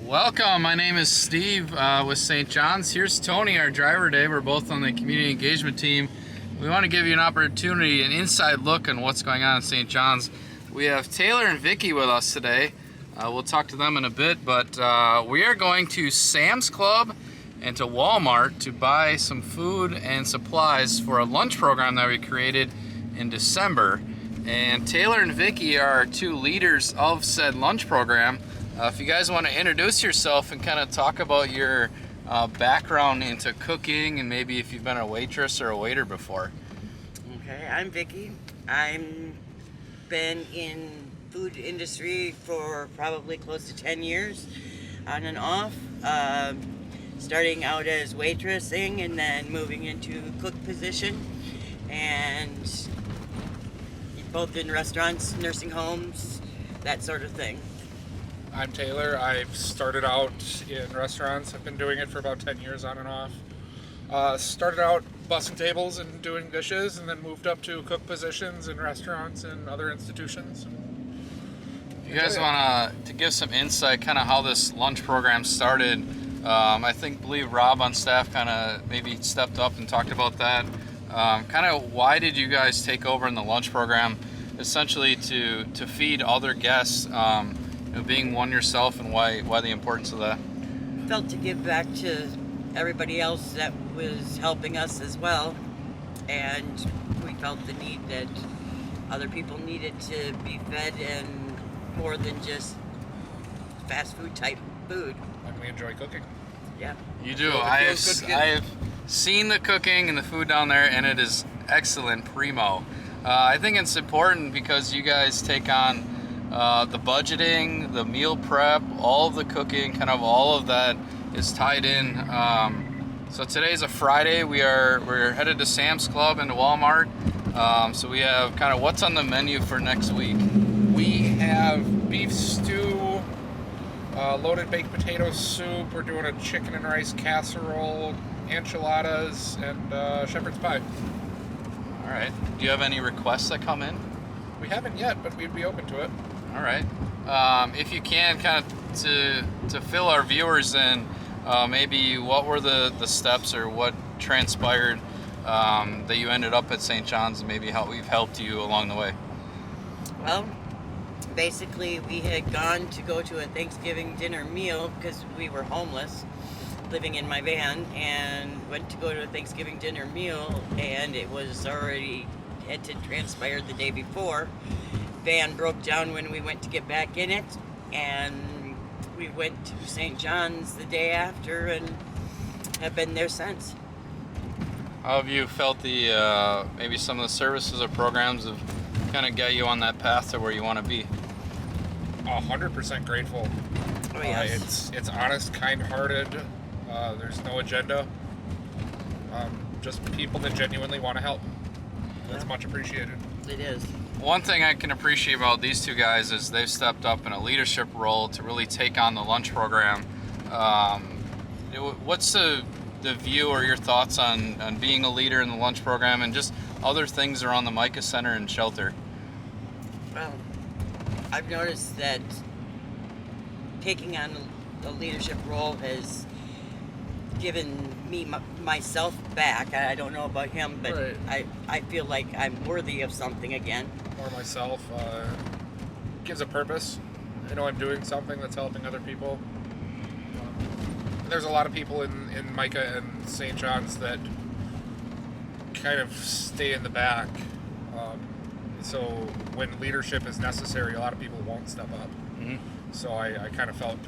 Welcome, my name is Steve with St. John's. Here's Tony, our driver today. We're both on the community engagement team. We want to give you an opportunity, an inside look on what's going on in St. John's. We have Taylor and Vickie with us today. We'll talk to them in a bit, but we are going to Sam's Club and to Walmart to buy some food and supplies for a lunch program that we created in December. And Taylor and Vickie are two leaders of said lunch program. If you guys want to introduce yourself and kind of talk about your background into cooking and maybe if you've been a waitress or a waiter before. Okay, I'm Vickie. I'm been in food industry for probably close to 10 years, on and off. Starting out as waitressing and then moving into cook position, and both in restaurants, nursing homes, that sort of thing. I'm Taylor. I've started out in restaurants. I've been doing it for about 10 years on and off. Started out bussing tables and doing dishes, and then moved up to cook positions in restaurants and other institutions. You guys want to give some insight kind of how this lunch program started. I believe Rob on staff kind of maybe stepped up and talked about that. Kind of why did you guys take over in the lunch program, essentially to feed other guests, being one yourself, and why the importance of that? Felt to give back to everybody else that was helping us as well, and we felt the need that other people needed to be fed and more than just fast food type food. And we enjoy cooking. Yeah. You do. I have seen the cooking and the food down there, and it is excellent, primo. I think it's important because you guys take on the budgeting, the meal prep, all of the cooking, kind of all of that is tied in. So today's a Friday. We're headed to Sam's Club and to Walmart. So we have kind of what's on the menu for next week. We have beef stew, loaded baked potato soup. We're doing a chicken and rice casserole, enchiladas, and shepherd's pie. All right. Do you have any requests that come in? We haven't yet, but we'd be open to it. All right. If you can, kind of to fill our viewers in, maybe what were the steps or what transpired that you ended up at St. John's, and maybe how we've helped you along the way. Well, basically we had gone to go to a Thanksgiving dinner meal because we were homeless, living in my van, and went to go to a Thanksgiving dinner meal, and it was already had transpired the day before. Van broke down when we went to get back in it, and we went to St. John's the day after and have been there since. How have you felt the maybe some of the services or programs have kind of got you on that path to where you want to be? 100% grateful. Oh, yes. It's honest, kind-hearted. There's no agenda. Just people that genuinely want to help. That's much appreciated. It is. One thing I can appreciate about these two guys is they've stepped up in a leadership role to really take on the lunch program. What's the view or your thoughts on being a leader in the lunch program and just other things around the Micah Center and shelter? Well, I've noticed that taking on a leadership role has given me myself back. I don't know about him, but right. I feel like I'm worthy of something again. Or myself, gives a purpose. I know I'm doing something that's helping other people. There's a lot of people in Micah and St. John's that kind of stay in the back. So when leadership is necessary, a lot of people won't step up. Mm-hmm. So I kind of felt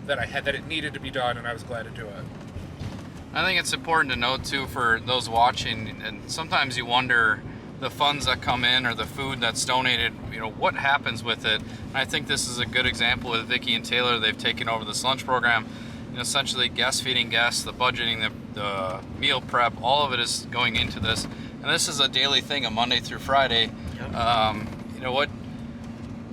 that it needed to be done, and I was glad to do it. I think it's important to note too for those watching, and sometimes you wonder the funds that come in or the food that's donated, what happens with it. And I think this is a good example with Vickie and Taylor. They've taken over this lunch program, essentially guest feeding guests, the budgeting, the meal prep, all of it is going into this. And this is a daily thing, a Monday through Friday. Yep.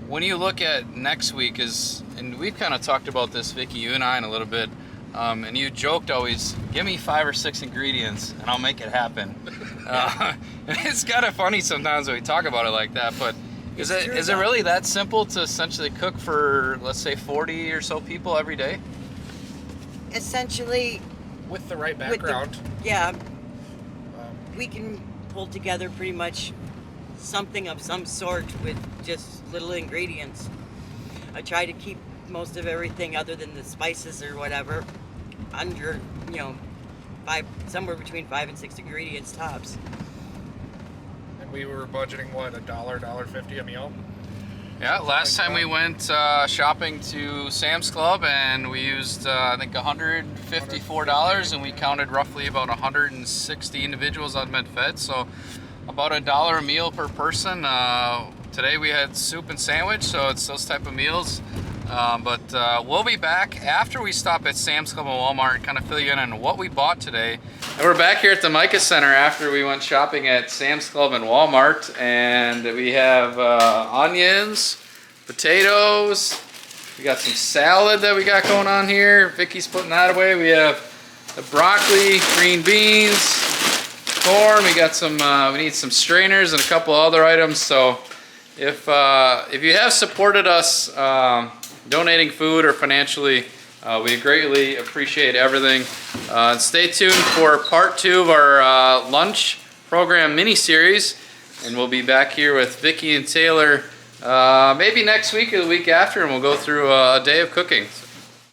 When you look at next week and we've kind of talked about this, Vickie, you and I, in a little bit, and you joked always, give me 5 or 6 ingredients and I'll make it happen. And it's kind of funny sometimes when we talk about it like that, but Is It's it true, is it though. really that simple to essentially cook for, let's say, 40 or so people every day? Essentially, With the right with the- background. yeah, Um, we can pull together pretty much something of some sort with just little ingredients. I try to keep most of everything other than the spices or whatever under, somewhere between 5 and 6 ingredients tops. and we were budgeting what, $1.50 a meal? Yeah, last time we went shopping to Sam's Club and we used I think $154 and we counted roughly about 160 individuals on MedFed, so about $1 a meal per person. Today we had soup and sandwich, so it's those type of meals. But we'll be back after we stop at Sam's Club and Walmart and kind of fill you in on what we bought today. And we're back here at the Micah Center after we went shopping at Sam's Club and Walmart, and we have onions, potatoes, we got some salad that we got going on here. Vickie's putting that away. We have the broccoli, green beans, corn. We got some. We need some strainers and a couple other items. So if you have supported us donating food or financially, we greatly appreciate everything. And stay tuned for part 2 of our lunch program mini-series, and we'll be back here with Vickie and Taylor maybe next week or the week after, and we'll go through a day of cooking.